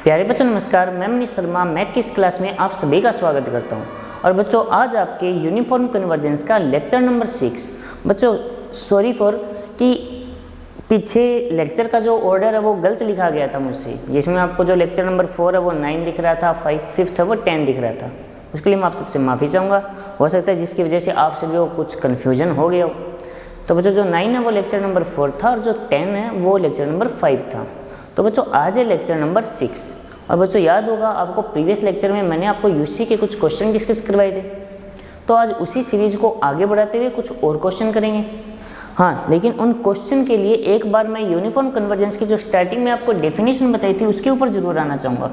प्यारे बच्चों नमस्कार, मैं मनीष शर्मा मैथ की इस क्लास में आप सभी का स्वागत करता हूं। और बच्चों आज आपके यूनिफॉर्म कन्वर्जेंस का लेक्चर नंबर 6। बच्चों सॉरी फॉर कि पीछे लेक्चर का जो ऑर्डर है वो गलत लिखा गया था मुझसे, जिसमें आपको जो लेक्चर नंबर 4 है वो 9 दिख रहा था, 5th है वो 10 दिख रहा था। उसके लिए मैं आप सबसे माफ़ी चाहूँगा, हो सकता है जिसकी वजह से आप सभी को कुछ कन्फ्यूजन हो गया हो। तो बच्चों जो 9 है वो लेक्चर नंबर 4 था और जो 10 है वो लेक्चर नंबर 5 था। तो बच्चों आज है लेक्चर नंबर 6। और बच्चों याद होगा आपको प्रीवियस लेक्चर में मैंने आपको यूसी के कुछ क्वेश्चन डिस्कस करवाए थे। तो आज उसी सीरीज को आगे बढ़ाते हुए कुछ और क्वेश्चन करेंगे। हाँ, लेकिन उन क्वेश्चन के लिए एक बार मैं यूनिफॉर्म कन्वर्जेंस की जो स्टार्टिंग में आपको डेफिनेशन बताई थी उसके ऊपर जरूर आना चाहूँगा।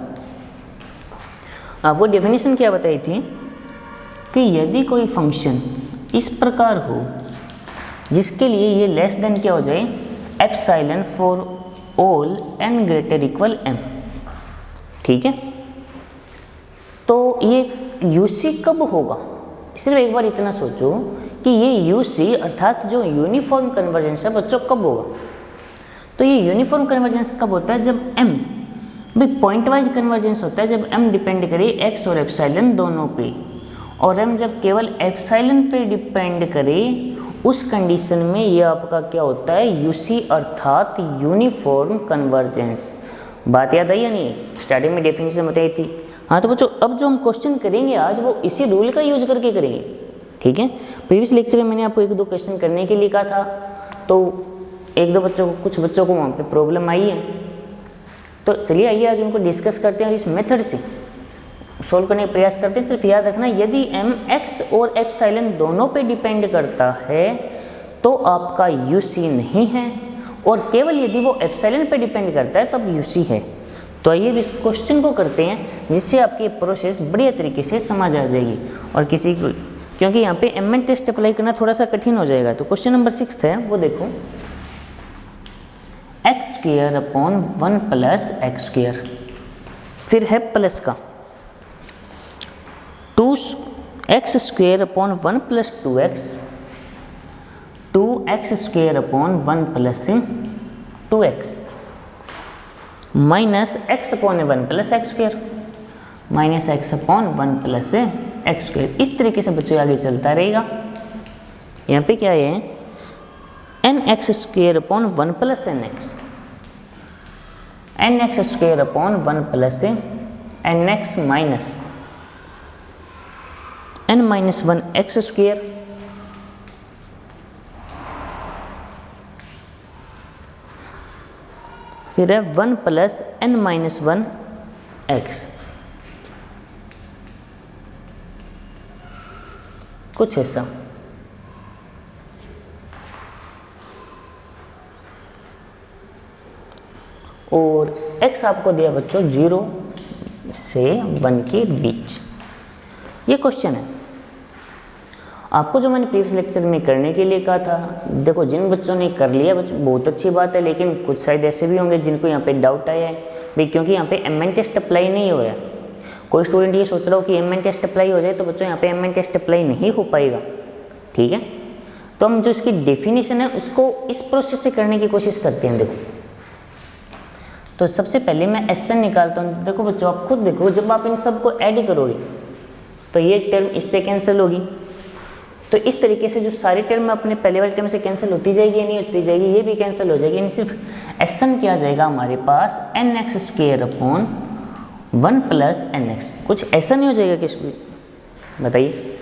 आपको डेफिनेशन क्या बताई थी कि यदि कोई फंक्शन इस प्रकार हो जिसके लिए ये लेस देन क्या हो जाए, epsilon for all n greater equal m। ठीक है, तो ये यूसी कब होगा, सिर्फ एक बार इतना सोचो कि ये यूसी अर्थात जो यूनिफॉर्म कन्वर्जेंस है बच्चों कब होगा। तो ये यूनिफॉर्म कन्वर्जेंस कब होता है, जब m भाई पॉइंट वाइज कन्वर्जेंस होता है जब m डिपेंड करे x और एप्सिलॉन दोनों पे, और m जब केवल एप्सिलॉन पे डिपेंड करे उस कंडीशन में ये आपका क्या होता है, यूसी अर्थात यूनिफॉर्म कन्वर्जेंस। बात याद आई या नहीं, स्टार्टिंग में डेफिनेशन बताई थी। हाँ तो बच्चों अब जो हम क्वेश्चन करेंगे आज वो इसी रूल का यूज करके करेंगे। ठीक है, प्रीवियस लेक्चर में मैंने आपको 1-2 क्वेश्चन करने के लिए कहा था, तो 1-2 बच्चों को, कुछ बच्चों को वहाँ पे प्रॉब्लम आई है। तो चलिए आइए आज उनको डिस्कस करते हैं और इस मेथड से सोल्व करने का प्रयास करते हैं। सिर्फ याद रखना यदि m x और एप्सिलॉन दोनों पे डिपेंड करता है तो आपका यूसी नहीं है, और केवल यदि वो एप्सिलॉन पे डिपेंड करता है तब यूसी है। तो आइए इस क्वेश्चन को करते हैं जिससे आपकी प्रोसेस बढ़िया तरीके से समझ आ जाएगी। और किसी को, क्योंकि यहाँ पे एमएन टेस्ट अप्लाई करना थोड़ा सा कठिन हो जाएगा। तो क्वेश्चन नंबर 6 है वो देखो, x² अपॉन 1 प्लस x², फिर है प्लस का 2x² upon 1 plus 2x, 2x² upon 1 plus 2x, minus x upon 1 plus x², minus x upon 1 plus x²। इस तरीके से बच्चों आगे चलता रहेगा। यहाँ पे क्या है, nx² upon 1 plus nx, nx² upon 1 plus nx minus n minus 1 x², फिर है 1 प्लस n माइनस 1 x, कुछ ऐसा। और x आपको दिया बच्चों 0 से 1 के बीच। ये क्वेश्चन है आपको जो मैंने प्रीवियस लेक्चर में करने के लिए कहा था। देखो जिन बच्चों ने कर लिया बहुत अच्छी बात है, लेकिन कुछ शायद ऐसे भी होंगे जिनको यहाँ पे डाउट आया है भाई, क्योंकि यहाँ पे एमएन टेस्ट अप्लाई नहीं हो रहा है। कोई स्टूडेंट ये सोच रहा हो कि एमएन टेस्ट अप्लाई हो जाए, तो बच्चों यहाँ पे एमएन टेस्ट अप्लाई नहीं हो पाएगा। ठीक है, तो हम जो इसकी डेफिनेशन है उसको इस प्रोसेस से करने की कोशिश करते हैं। देखो तो सबसे पहले मैं एसएन निकालता हूँ। देखो बच्चों आप खुद देखो, जब आप इन सबको ऐड करोगे तो ये टर्म इससे कैंसिल होगी, तो इस तरीके से जो सारी टर्म अपने पहले वाले टर्म से कैंसिल होती जाएगी, नहीं होती जाएगी, ये भी कैंसिल हो जाएगी। यानी सिर्फ एसएन क्या आ जाएगा हमारे पास, nx² अपॉन 1 प्लस nx। कुछ ऐसा नहीं हो जाएगा किस भी, बताइए।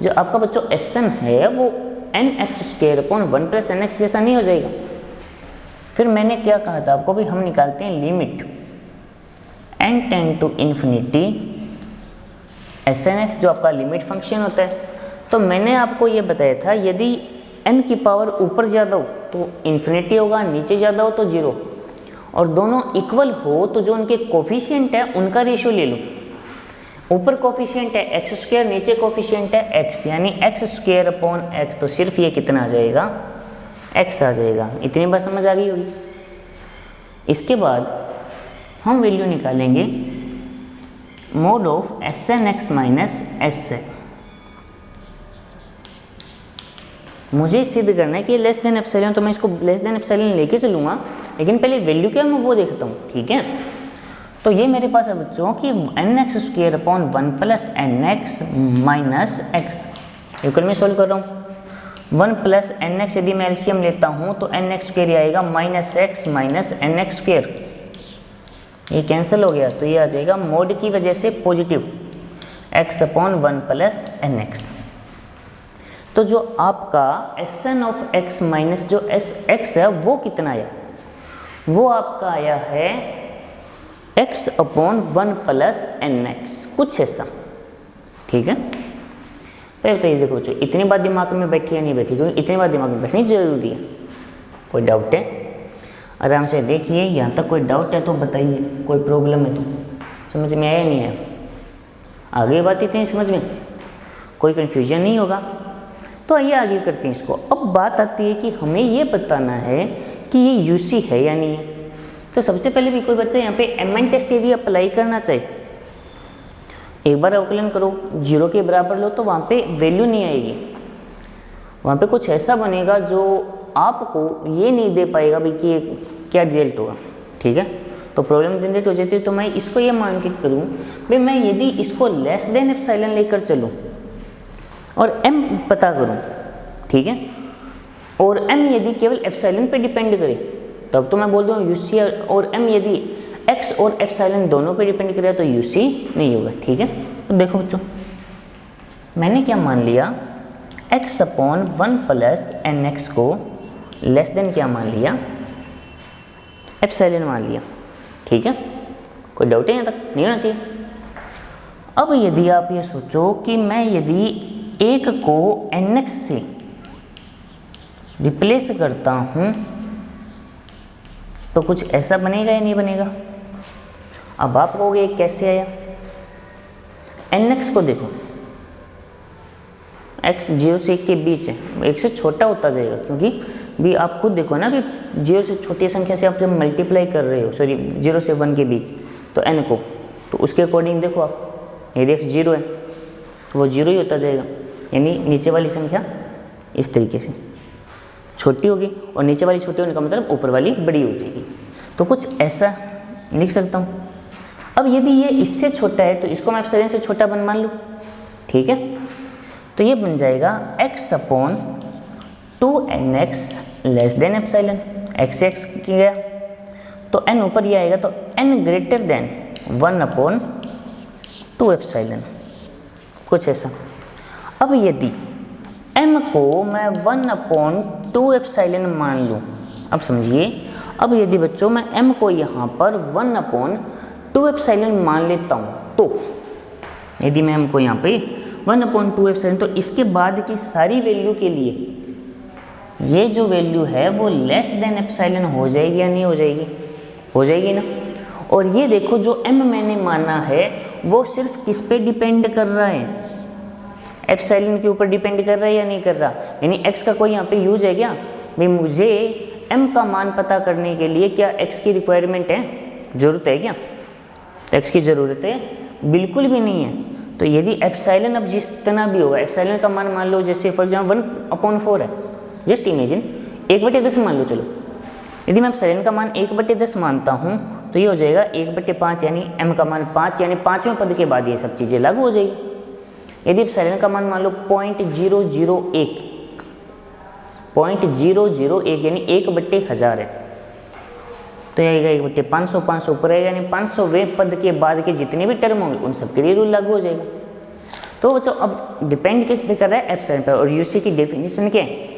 जो आपका बच्चों एसएन है वो nx² अपॉन 1 प्लस nx जैसा नहीं हो जाएगा। फिर मैंने क्या कहा था आपको भी, हम निकालते हैं limit n tend to infinity SNX जो आपका लिमिट फंक्शन होता है। तो मैंने आपको ये बताया था यदि n की पावर ऊपर ज़्यादा हो तो इन्फिनिटी होगा, नीचे ज़्यादा हो तो 0, और दोनों इक्वल हो तो जो उनके कोफिशिएंट है उनका रेशियो ले लो। ऊपर कोफिशिएंट है x², नीचे कोफिशिएंट है x, यानी x² अपॉन x, तो सिर्फ ये कितना आ जाएगा, x आ जाएगा। इतनी बात समझ आ गई होगी। इसके बाद हम वैल्यू निकालेंगे mode of SNX minus S। मुझे सिद्ध करना है कि लेस देन एप्सिलॉन, तो मैं इसको लेस देन एप्सिलॉन लेके चलूँगा, लेकिन पहले वैल्यू क्या है मैं वो देखता हूँ। ठीक है, तो ये मेरे पास है बच्चों कि nx² upon 1 plus nx minus x, equal में सोल्व कर रहा हूँ। 1 प्लस nx यदि मैं एलसीएम लेता हूँ तो nx² आएगा माइनस एक्स माइनस nx², ये कैंसिल हो गया तो ये आ जाएगा मोड की वजह से positive x upon 1 plus nx। तो जो आपका Sn ऑफ x माइनस जो x है वो कितना आया, वो आपका आया है x अपॉन 1 प्लस nx, कुछ ऐसा। ठीक है, पहले बताइए, देखो बच्चों इतनी बात दिमाग में बैठी है नहीं बैठी, क्योंकि इतनी बात दिमाग में बैठनी जरूरी है। कोई डाउट है? आराम से देखिए, यहाँ तक कोई डाउट है तो बताइए, कोई प्रॉब्लम है तो। समझ में आया नहीं है? आगे बात इतनी समझ में, कोई कन्फ्यूजन नहीं होगा। तो आइए आगे करते हैं इसको। अब बात आती है कि हमें ये बताना है कि ये यूसी है या नहीं है। तो सबसे पहले भी कोई बच्चा यहाँ पे एमएन टेस्ट यदि अप्लाई करना चाहे, एक बार अवकलन करो, 0 के बराबर लो तो वहाँ पे वैल्यू नहीं आएगी, वहाँ पे कुछ ऐसा बनेगा जो आपको ये नहीं दे पाएगा भाई कि क्या रिजल्ट होगा। ठीक है, तो प्रॉब्लम जनरेट हो जाती है। तो मैं इसको ये मान के करूँ भाई, मैं यदि इसको लेस देन एप्सिलॉन लेकर चलूँ और m पता करूँ, ठीक है, और m यदि केवल एप्सिलॉन पे डिपेंड करे तब तो मैं बोल दूँ यूसी, और m यदि x और एप्सिलॉन दोनों पे डिपेंड करे तो यूसी नहीं होगा। ठीक है, तो देखो बच्चों मैंने क्या मान लिया, x अपॉन 1 प्लस nx को लेस देन क्या मान लिया, एप्सिलॉन मान लिया। ठीक है, कोई डाउट है यहाँ तक? नहीं होना चाहिए। अब यदि आप ये सोचो कि मैं यदि एक को nx से रिप्लेस करता हूँ तो कुछ ऐसा बनेगा या नहीं बनेगा? अब आप कहोगे कैसे आया, nx को देखो, x 0 से 1 के बीच है, 1 से छोटा होता जाएगा, क्योंकि भी आप खुद देखो ना भी 0 से छोटी संख्या से आप जब मल्टीप्लाई कर रहे हो, सॉरी 0 से 1 के बीच, तो n को, तो उसके अकॉर्डिंग देखो आप, यदि x 0 है तो वो 0 ही होता जाएगा, यानी नीचे वाली संख्या इस तरीके से छोटी होगी और नीचे वाली छोटी होने का मतलब ऊपर वाली बड़ी हो जाएगी। तो कुछ ऐसा लिख सकता हूँ। अब यदि ये इससे छोटा है तो इसको मैं एप्सिलॉन से छोटा मान लूँ। ठीक है, तो ये बन जाएगा x upon 2nx less than epsilon, x से x किया तो n ऊपर ये आएगा, तो n greater than 1 upon 2 epsilon, कुछ ऐसा। अब यदि m को मैं 1 अपॉन 2 एप्सिलॉन मान लूँ, अब समझिए, अब यदि बच्चों मैं m को यहाँ पर 1 अपॉन 2 एप्सिलॉन मान लेता हूँ, तो यदि मैं m को यहाँ पे 1 अपॉन 2 एप्सिलॉन, तो इसके बाद की सारी वैल्यू के लिए ये जो वैल्यू है वो लेस देन एप्सिलॉन हो जाएगी या नहीं हो जाएगी? हो जाएगी ना। और ये देखो जो m मैंने माना है वो सिर्फ किस पे डिपेंड कर रहा है, एप्सिलॉन के ऊपर डिपेंड कर रहा है या नहीं कर रहा? यानी x का कोई यहाँ पे यूज है क्या भाई? मुझे m का मान पता करने के लिए क्या x की रिक्वायरमेंट है, ज़रूरत है क्या? x की ज़रूरत है? बिल्कुल भी नहीं है। तो यदि एप्सिलॉन अब जितना भी होगा, एप्सिलॉन का मान मान लो जैसे फॉर एग्जाम्पल 1/4 है, जस्ट इमेजिन 1/10 मान लो। चलो यदि मैं एप्सिलॉन का मान 1/10 मानता हूँ तो ये हो जाएगा 1/5, यानी m का मान 5, यानी 5वें पद के बाद ये सब चीज़ें लागू हो जाएगी। यदि एप्सिलॉन का मान मान लो 0.001, 0.001 यानी 1/1000 है, तो ये आएगा 1/500, 500 ऊपर आएगा, यानी 500वें पद के बाद के जितने भी टर्म होंगे उन सब के लिए रूल लागू हो जाएगा। तो बच्चों अब डिपेंड किस पे कर रहा है? एप्सिलॉन पर। और यूसी की डेफिनेशन क्या है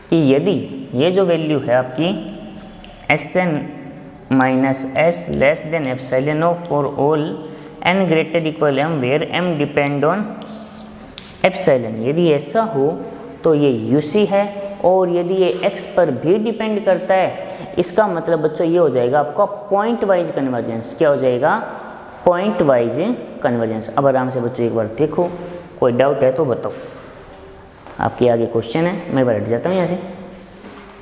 कि यदि ये जो वैल्यू है आपकी Sn minus S less than epsilon of for all n greater equal m where m depend on epsilon, यदि ऐसा हो तो ये यूसी है। और यदि ये x पर भी डिपेंड करता है, इसका मतलब बच्चों ये हो जाएगा आपका पॉइंट वाइज कन्वर्जेंस। क्या हो जाएगा? Point wise convergence. अब आराम से बच्चों एक बार देखो, कोई डाउट है तो बताओ। आपके आगे क्वेश्चन है, मैं बैठ जाता हूँ यहाँ से।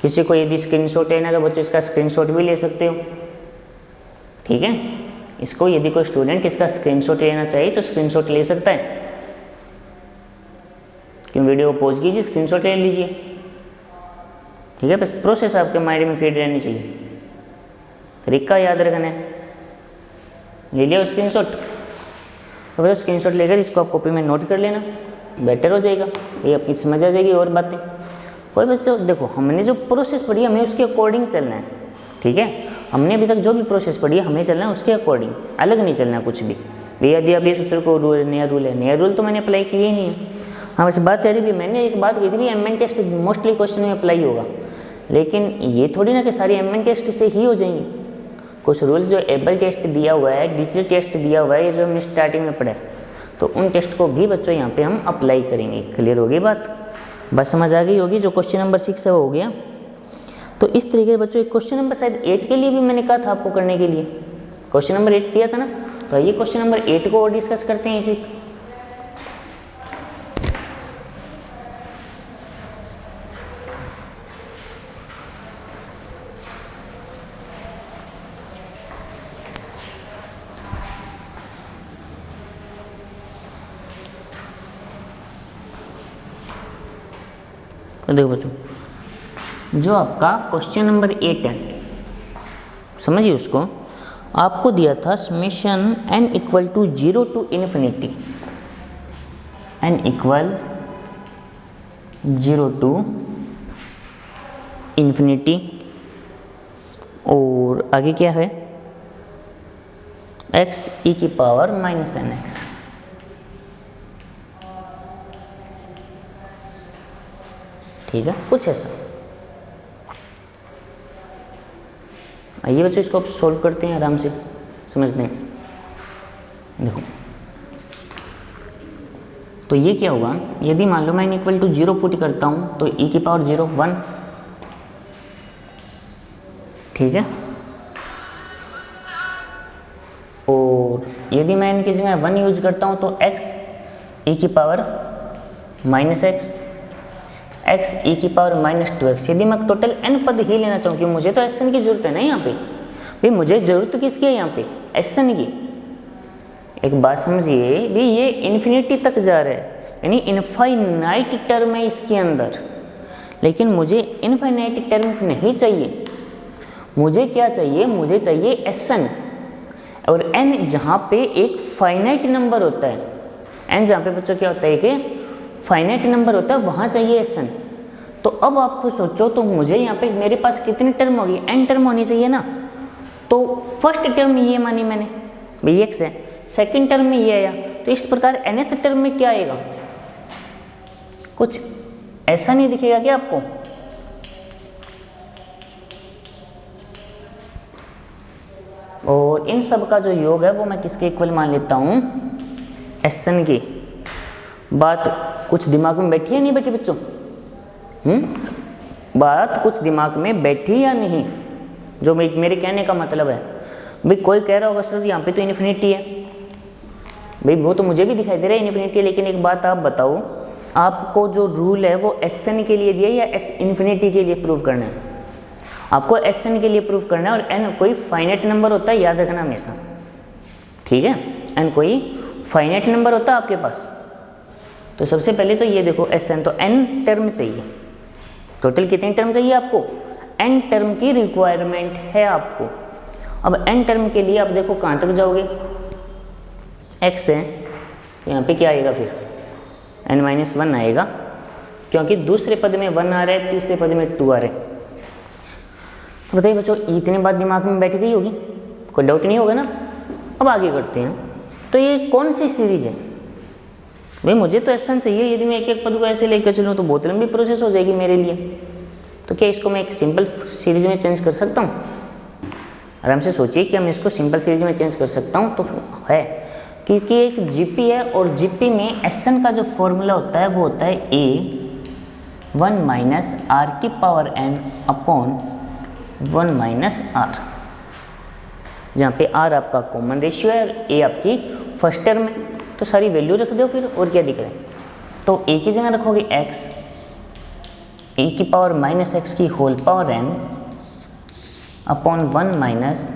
किसी को यदि स्क्रीनशॉट लेना है तो बच्चों इसका स्क्रीनशॉट भी ले सकते हो। ठीक है, इसको यदि कोई स्टूडेंट इसका स्क्रीनशॉट लेना चाहिए तो स्क्रीनशॉट ले सकता है। क्यों, वीडियो को पॉज कीजिए, स्क्रीनशॉट ले लीजिए। ठीक है, बस प्रोसेस आपके माइंड में फीड रहनी चाहिए, तरीका याद रखना है। ले लिया स्क्रीनशॉट। तो बच्चों स्क्रीनशॉट लेकर इसको आप कॉपी में नोट कर लेना, बेटर हो जाएगा, ये आपकी समझ आ जाएगी और बातें। कोई बच्चों देखो, हमने जो प्रोसेस पढ़ी हमें उसके अकॉर्डिंग चलना है, ठीक है। हमने अभी तक जो भी प्रोसेस पढ़ी है हमें चलना है उसके अकॉर्डिंग, अलग नहीं चलना कुछ भी। भैया दिया अभी सूत्र को रूल है, नया रूल तो मैंने अप्लाई किया ही नहीं है। हाँ वैसे बात करी भी, मैंने एक बात कही थी भी एमएन टेस्ट मोस्टली क्वेश्चन में अप्लाई होगा, लेकिन ये थोड़ी ना कि सारी एमएन टेस्ट से ही हो जाएंगे। कुछ रूल्स जो एबल टेस्ट दिया हुआ है, डिजिटल टेस्ट दिया हुआ है, ये जो हमने स्टार्टिंग में पढ़ा है, तो उन टेस्ट को भी बच्चों यहाँ पे हम अप्लाई करेंगे। क्लियर होगी बात समझ आ गई होगी। जो क्वेश्चन नंबर 6 है वो हो गया। तो इस तरीके से बच्चों एक क्वेश्चन नंबर शायद 8 के लिए भी मैंने कहा था आपको करने के लिए, क्वेश्चन नंबर 8 दिया था ना। तो ये क्वेश्चन नंबर 8 को और डिस्कस करते हैं इसी। तो देखो बच्चों, जो आपका क्वेश्चन नंबर 8 है, समझिए उसको। आपको दिया था summation n equal to 0 to infinity, n equal 0 to infinity, और आगे क्या है x e की पावर माइनस nx। ठीक है, कुछ ऐसा। आइए बच्चों इसको अब सॉल्व करते हैं, आराम से समझते हैं। देखो तो ये क्या होगा, यदि मान लो मैं n इक्वल टू 0 पुट करता हूँ तो e की पावर 0 1, ठीक है। और यदि मैं n की जगह 1 यूज करता हूँ तो x e की power minus x, x e की पावर माइनस 2x। यदि मैं टोटल n पद ही लेना चाहूँ, क्योंकि मुझे तो एस एन की जरूरत है ना यहाँ पे, भाई मुझे जरूरत किसकी है यहाँ पे, एस एन की। एक बात समझिए भी, ये इन्फिनिटी तक जा रहा है, यानी इनफाइनाइट टर्म है इसके अंदर, लेकिन मुझे इनफाइनाइट टर्म नहीं चाहिए। मुझे क्या चाहिए, मुझे चाहिए एस एन। और n जहाँ पे एक फाइनाइट नंबर होता है, n जहाँ पे बच्चों क्या होता है कि फाइनाइट नंबर होता है, वहाँ चाहिए एस एन। तो अब आप खुद सोचो, तो मुझे यहाँ पे मेरे पास कितनी टर्म होगी, n टर्म होनी चाहिए ना। तो फर्स्ट टर्म ये मानी मैंने भाई x है, सेकंड टर्म में ये आया, तो इस प्रकार nth टर्म में क्या आएगा, कुछ ऐसा नहीं दिखेगा क्या आपको। और इन सब का जो योग है वो मैं किसके इक्वल मान लेता हूँ, एस एन की। बात कुछ दिमाग में बैठी है नहीं बैठी बच्चों, बात कुछ दिमाग में बैठी या नहीं, जो मेरे कहने का मतलब है। भाई कोई कह रहा होगा सर यहाँ पे तो इन्फिनिटी है, भाई वो तो मुझे भी दिखाई दे रहा है इन्फिनिटी है, लेकिन एक बात आप बताओ, आपको जो रूल है वो एस एन के लिए दिया या एस इन्फिनिटी के लिए प्रूव करना है। आपको एस एन के लिए प्रूव करना है, और एन कोई फाइनाइट नंबर होता है, याद रखना हमेशा, ठीक है। एन कोई फाइनाइट नंबर होता है आपके पास। तो सबसे पहले तो ये देखो एस एन, तो एन टर्म चाहिए। टोटल कितनी टर्म चाहिए आपको, एन टर्म की रिक्वायरमेंट है आपको। अब एन टर्म के लिए आप देखो कहाँ तक जाओगे, एक्स है, यहाँ पे क्या आएगा फिर एन माइनस 1 आएगा, क्योंकि दूसरे पद में 1 आ रहा है, तीसरे पद में 2 आ रहा है। तो बताइए बच्चों, इतनी बात दिमाग में बैठ गई होगी, कोई डाउट नहीं होगा ना। अब आगे करते हैं। तो ये कौन सी सीरीज है, भाई मुझे तो ऐसा चाहिए, यदि मैं एक एक पद को ऐसे लेकर चलूँ तो बहुत लंबी प्रोसेस हो जाएगी मेरे लिए। तो क्या इसको मैं एक सिंपल सीरीज में चेंज कर सकता हूँ, आराम से सोचिए कि मैं इसको सिंपल सीरीज में चेंज कर सकता हूँ। तो है, क्योंकि एक जीपी है, और जीपी में एस एन का जो फॉर्मूला होता है वो होता है a 1 माइनस आर की power n upon 1 minus R, जहाँ पे r आपका कॉमन रेशियो है और a आपकी फर्स्ट टर्म है। तो सारी वैल्यू रख दो फिर, और क्या दिख रहा है। तो a की जगह रखोगे x, a की पावर माइनस एक्स की whole power n upon 1 minus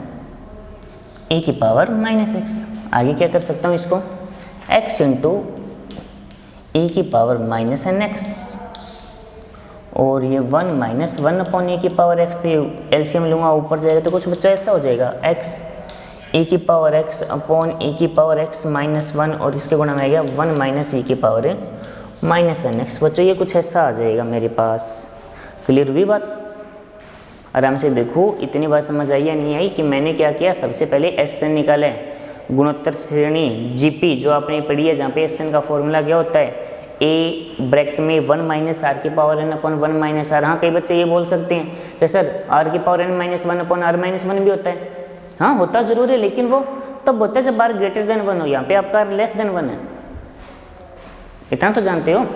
a की पावर माइनस एक्स। आगे क्या कर सकता हूँ इसको, x इंटू ए की पावर माइनस एन एक्स, और ये 1 माइनस 1 अपॉन ए की पावर x, तो ये एलसीएम लूँगा ऊपर जाएगा तो कुछ बच्चा ऐसा हो जाएगा, x ई की पावर एक्स अपॉन ई की पावर एक्स माइनस 1 और इसके गुणा में आ गया 1 माइनस ई की पावर माइनस एन एक्स। बच्चों ये कुछ ऐसा आ जाएगा मेरे पास। क्लियर हुई बात? आराम से देखो, इतनी बात समझ आई या नहीं आई कि मैंने क्या किया, सबसे पहले एस एन निकाले, गुणोत्तर श्रेणी जीपी जो आपने पढ़ी है, जहाँ पे एस एन का फॉर्मूला क्या होता है, ए ब्रैकेट में 1 माइनस आर की power N upon 1 minus R. हाँ, कई बच्चे ये बोल सकते हैं कि सर आर की power N minus 1 upon R minus 1 भी होता है। हाँ, होता जरूर है, लेकिन वो तब होता है जब आर ग्रेटर देन 1 हो। यहाँ पे आपका आर लेस देन 1 है, इतना तो जानते हो।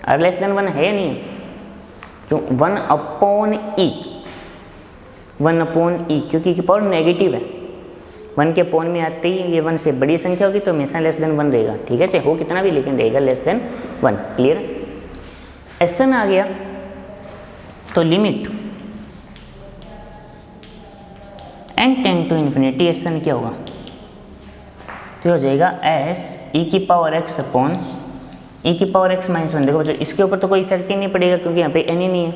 आर लेस देन 1 है या नहीं है? क्यों? 1 अपॉन ई, 1 अपॉन ई, क्योंकि की पावर नेगेटिव है। 1 के अपॉन में आते ही ये 1 से बड़ी संख्या होगी तो हमेशा लेस देन 1 रहेगा। ठीक है, चाहे हो कितना भी, लेकिन रहेगा less than 1। Clear? S N आ गया तो limit N tend to infinity S N क्या होगा, तो हो जाएगा एस ई की पावर एक्स अपॉन ई की पावर एक्स माइनस 1। देखो बच्चों, इसके ऊपर तो कोई इफेक्ट ही नहीं पड़ेगा क्योंकि यहाँ पे एन ही नहीं है।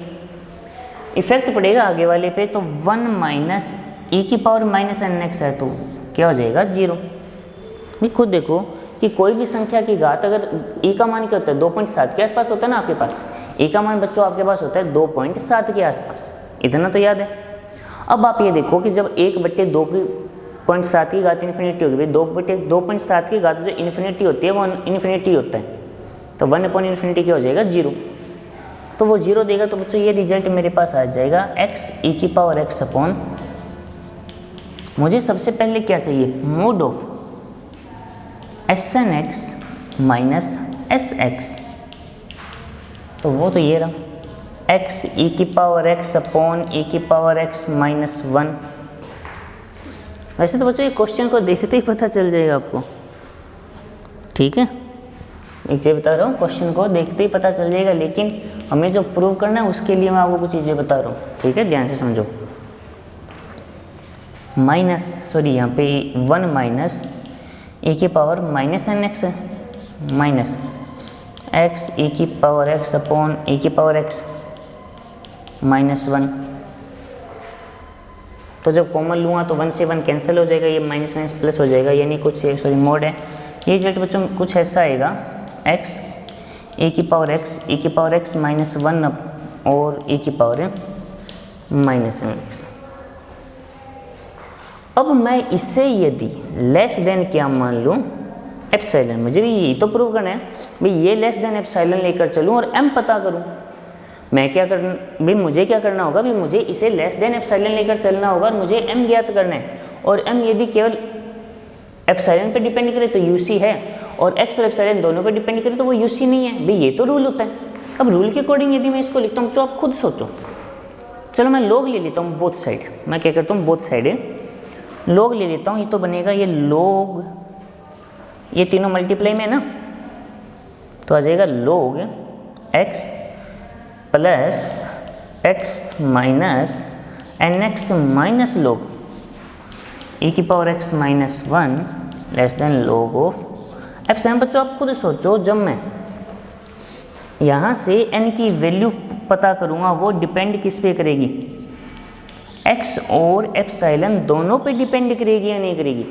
इफेक्ट पड़ेगा आगे वाले पे, तो 1 माइनस ई की पावर माइनस एन एक्स है, तो क्या हो जाएगा 0। भी खुद देखो कि कोई भी संख्या की घात अगर ई का मान क्या होता है 2.7 के आसपास होता है ना आपके पास। ई का मान बच्चों आपके पास होता है 2.7 के आसपास, इतना तो याद है। अब आप ये देखो कि जब 1/2.7 की घात इन्फिनिटी होगी, 2/2.7 की घात जो इन्फिनिटी होती है वो इन्फिनिटी होता है, तो 1 अपॉन इन्फिनिटी क्या हो जाएगा 0। तो वो 0 देगा, तो बच्चों ये रिजल्ट मेरे पास आ जाएगा एक्स ई की पावर एक्स अपॉन, मुझे सबसे पहले क्या चाहिए, mod of S N X minus S X, तो वो तो ये रहा एक्स ई की पावर एक्स अपॉन ई की पावर एक्स माइनस 1। वैसे तो बच्चों ये क्वेश्चन को देखते ही पता चल जाएगा आपको। ठीक है, एक चीज़ बता रहा हूँ, क्वेश्चन को देखते ही पता चल जाएगा, लेकिन हमें जो प्रूव करना है उसके लिए मैं आपको कुछ चीज़ें बता रहा हूँ। ठीक है, ध्यान से समझो। यहाँ पे 1 माइनस ए की पावर माइनस एन एक्स है, माइनस एक्स ए की पावर एक्स अपॉन ए की पावर एक्स माइनस 1। तो जब कॉमन लूँगा तो 1 से 1 कैंसिल हो जाएगा, ये माइनस माइनस प्लस हो जाएगा, यानी कुछ मोड है। ये रिजल्ट बच्चों कुछ ऐसा आएगा, एक्स ए की पावर एक्स माइनस 1 और ए की पावर माइनस एन एक्स। अब मैं इसे यदि लेस देन क्या मान लूँ, एप्सिलॉन, मुझे भी यही तो प्रूव करना है भाई, ये लेस देन एप्सिलॉन लेकर चलूँ और m पता करूँ। मैं क्या कर भाई, मुझे क्या करना होगा भाई, मुझे इसे लेस देन एप्सिलॉन लेकर चलना होगा और मुझे m ज्ञात करना है। और m यदि केवल एप्सिलॉन पे डिपेंड करे तो यूसी है, और x और एप्सिलॉन दोनों पे डिपेंड करे तो वो यूसी नहीं है भाई, ये तो रूल होता है। अब रूल के अकॉर्डिंग यदि मैं इसको लिखता हूँ तो आप खुद सोचो। चलो मैं log ले लेता हूँ बोथ साइड, मैं क्या करता हूँ बोथ साइड log ले लेता हूँ, ये तो बनेगा ये log, ये तीनों मल्टीप्लाई में है ना, तो आ जाएगा log x plus x minus N X minus log e की power x minus 1 less than log of epsilon. बच्चों आप खुद सोचो, जब मैं यहाँ से n की वैल्यू पता करूँगा वो डिपेंड किस पे करेगी, x और एप्सिलॉन दोनों पे डिपेंड करेगी या नहीं करेगी।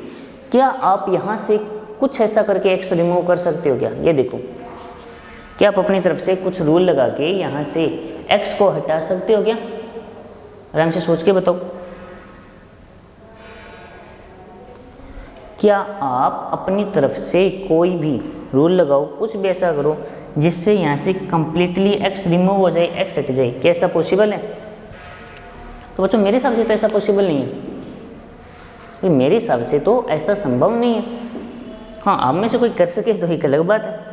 क्या आप यहाँ से कुछ ऐसा करके x रिमूव कर सकते हो क्या? ये देखो, क्या आप अपनी तरफ से कुछ रूल लगा के यहाँ से x को हटा सकते हो क्या? आराम से सोच के बताओ। क्या आप अपनी तरफ से कोई भी रूल लगाओ, कुछ भी ऐसा करो जिससे यहाँ से कंप्लीटली x रिमूव हो जाए, x हट जाए, क्या ऐसा पॉसिबल है? तो बच्चों मेरे हिसाब से तो ऐसा पॉसिबल नहीं है, मेरे हिसाब से तो ऐसा संभव नहीं है। हाँ, आप में से कोई कर सके तो एक अलग बात है।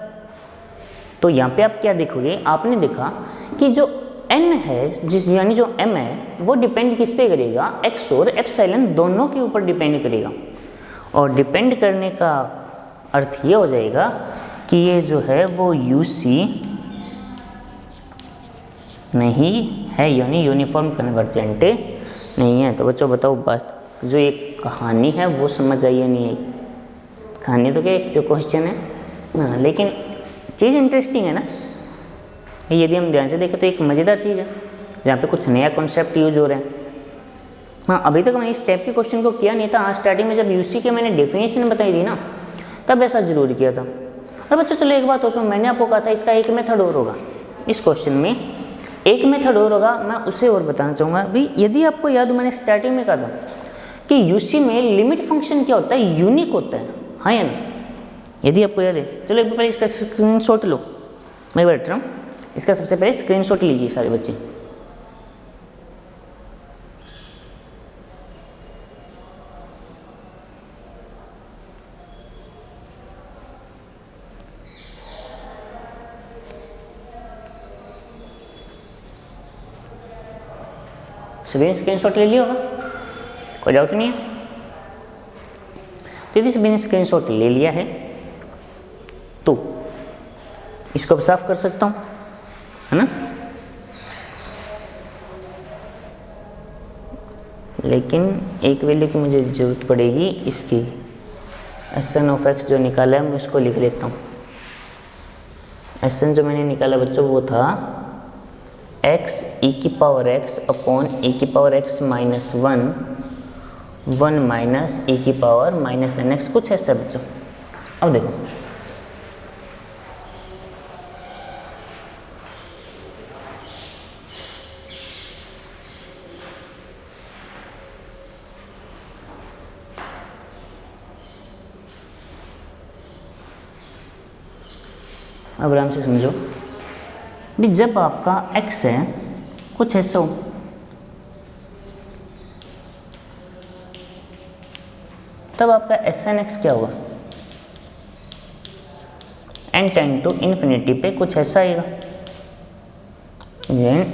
तो यहाँ पे आप क्या देखोगे, आपने देखा कि जो n है जिस यानी जो m है वो डिपेंड किस पे करेगा, x और एप्सिलॉन दोनों के ऊपर डिपेंड करेगा। और डिपेंड करने का अर्थ ये हो जाएगा कि ये जो है वो UC नहीं है, यानी यूनिफॉर्म कन्वर्जेंट नहीं है। तो बच्चों बताओ बात, जो ये कहानी है वो समझ आई या नहीं आई? कहानी तो क्या, एक जो क्वेश्चन है हाँ, लेकिन चीज़ इंटरेस्टिंग है ना। यदि हम ध्यान से देखें तो एक मज़ेदार चीज़ है जहाँ पे कुछ नया कॉन्सेप्ट यूज हो रहा है। हाँ, अभी तक मैंने इस टाइप के क्वेश्चन को किया नहीं था। हाँ, स्टार्टिंग में जब यूसी के मैंने डेफिनेशन बताई थी ना, तब ऐसा जरूर किया था। और बच्चों चलो एक बात सोचो, मैंने आपको कहा था इसका एक मेथड और होगा, इस क्वेश्चन में एक मेथड और होगा, मैं उसे और बताना चाहूँगा। अभी यदि आपको याद हो, मैंने स्टार्टिंग में कहा था कि यूसी में लिमिट फंक्शन क्या होता है, यूनिक होता है, हाँ या ना? यदि आपको याद है, चलो एक बार पहले इसका स्क्रीनशॉट लो, मैं बैठ रहा हूँ, इसका सबसे पहले स्क्रीनशॉट लीजिए सारे बच्चे। सभी ने स्क्रीनशॉट ले लिया होगा, कोई डाउट नहीं है? तो यदि सभी ने स्क्रीनशॉट ले लिया है तो इसको अब साफ कर सकता हूँ, है ना? लेकिन एक वैल्यू की मुझे जरूरत पड़ेगी इसकी, Sn ऑफ x जो निकाला है मैं उसको लिख लेता हूँ। Sn जो मैंने निकाला बच्चों वो था x e की पावर x अपॉन e की power x minus 1 minus e की पावर माइनस nx, कुछ ऐसा बच्चों। अब देखो अब आराम से समझो भी, जब आपका x है कुछ ऐसा हो, तब आपका Sn(x) क्या होगा, n टेंड टू इन्फिनिटी पे कुछ ऐसा आएगा,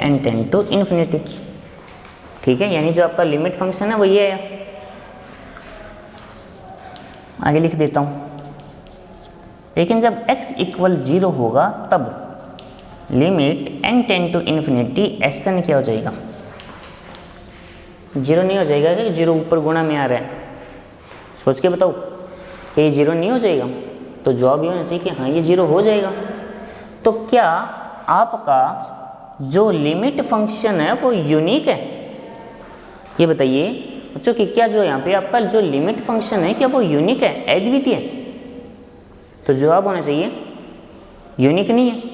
n टेंड टू इन्फिनिटी, ठीक है? यानी जो आपका लिमिट फंक्शन है वो ये है। आगे लिख देता हूँ, लेकिन जब x इक्वल 0 होगा तब limit n tend to infinity Sn क्या हो जाएगा, 0 नहीं हो जाएगा कि 0 ऊपर गुणा में आ रहा है? सोच के बताओ कि ये 0 नहीं हो जाएगा? तो जवाब ये होना चाहिए कि हाँ ये 0 हो जाएगा। तो क्या आपका जो लिमिट फंक्शन है वो यूनिक है? ये बताइए बच्चों कि क्या जो यहाँ पे आपका जो लिमिट फंक्शन है क्या वो यूनिक है, अद्वितीय? तो जवाब होना चाहिए यूनिक नहीं है।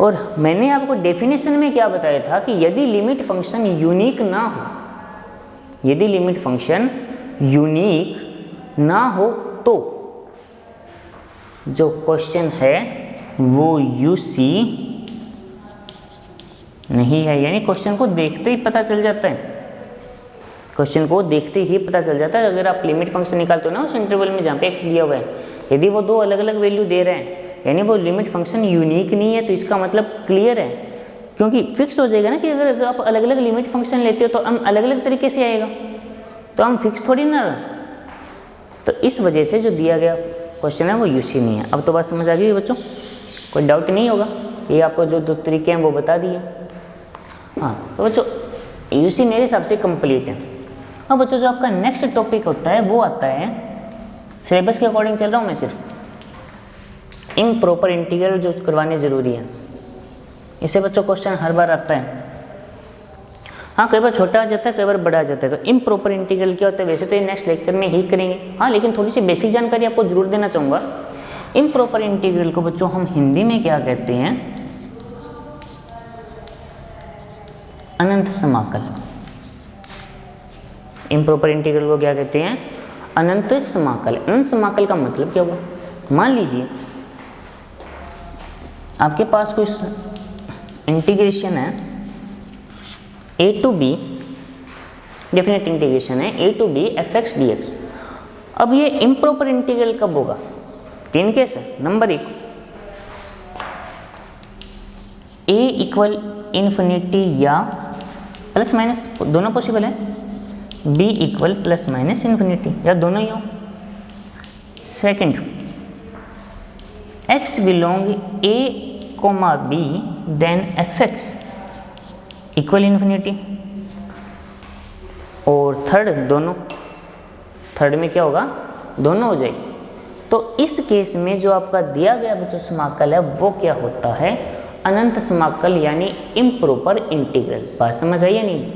और मैंने आपको डेफिनेशन में क्या बताया था कि यदि लिमिट फंक्शन यूनिक ना हो, यदि लिमिट फंक्शन यूनिक ना हो तो जो क्वेश्चन है वो यूसी नहीं है। यानी क्वेश्चन को देखते ही पता चल जाता है, क्वेश्चन को देखते ही पता चल जाता है। अगर आप लिमिट फंक्शन निकालते हो ना उस इंटरवल में जहाँ पे x दिया हुआ है, यदि वो दो अलग अलग वैल्यू दे रहे हैं यानी वो लिमिट फंक्शन यूनिक नहीं है, तो इसका मतलब क्लियर है, क्योंकि फिक्स हो जाएगा ना कि अगर आप अलग अलग लिमिट फंक्शन लेते हो तो हम अलग अलग तरीके से आएगा, तो हम फिक्स थोड़ी ना। तो इस वजह से जो दिया गया क्वेश्चन है वो यूसी नहीं है। अब तो बात समझ आ गई है बच्चों, कोई डाउट नहीं होगा? ये आपको जो दो तरीके हैं वो बता दिए। हाँ तो बच्चों यूसी मेरे हिसाब से कंप्लीट है। अब बच्चों जो आपका नेक्स्ट टॉपिक होता है वो आता है, सिलेबस के अकॉर्डिंग चल रहा हूँ मैं सिर्फ, इम्प्रॉपर इंटीग्रल जो करवाने ज़रूरी है। इससे बच्चों क्वेश्चन हर बार आता है। हाँ कई बार छोटा आ जाता है, कई बार बड़ा आ जाता है। तो इम्प्रॉपर इंटीग्रल क्या होता है वैसे तो ये नेक्स्ट लेक्चर में ही करेंगे, हाँ लेकिन थोड़ी सी बेसिक जानकारी आपको जरूर देना चाहूँगा। इम्प्रॉपर इंटीग्रल को बच्चों हम हिंदी में क्या कहते हैं, अनंत समाकल। इम्प्रॉपर इंटीग्रल को क्या कहते हैं, अनंत समाकल। अनंत समाकल का मतलब क्या हुआ, मान लीजिए आपके पास कोई इंटीग्रेशन है a to B, definite integration है a to B fx dx। अब ये इम्प्रॉपर इंटीग्रल कब होगा, तीन केस है। नंबर 1 a इक्वल इन्फिनिटी या प्लस माइनस दोनों पॉसिबल है, b equal plus minus infinity या दोनों ही हो। Second x belong a comma b then fx equal infinity. और थर्ड दोनों, थर्ड में क्या होगा, दोनों हो जाए। तो इस केस में जो आपका दिया गया बच्चों समाकल है वो क्या होता है, अनंत समाकल यानी इम्प्रॉपर इंटीग्रल। बात समझ आई या नहीं?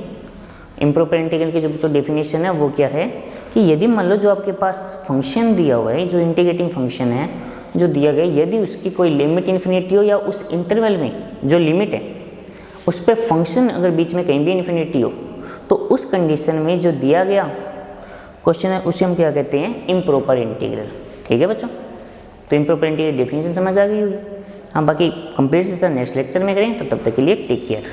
इम्प्रॉपर इंटीग्रल की जो बच्चों डेफिनेशन है वो क्या है कि यदि मान लो जो आपके पास फंक्शन दिया हुआ है, जो इंटीग्रेटिंग फंक्शन है जो दिया गया, यदि उसकी कोई लिमिट इन्फिनिटी हो या उस इंटरवल में जो लिमिट है उस पर फंक्शन अगर बीच में कहीं भी इन्फिनिटी हो, तो उस कंडीशन में जो दिया गया क्वेश्चन है उसे हम क्या कहते हैं, इम्प्रॉपर इंटीग्रल। ठीक है बच्चों, तो इम्प्रॉपर इंटीग्रल डेफिनेशन समझ आ गई होगी। हम बाकी कंप्लीट सेशन नेक्स्ट लेक्चर में करें, तो तब तक के लिए टेक केयर।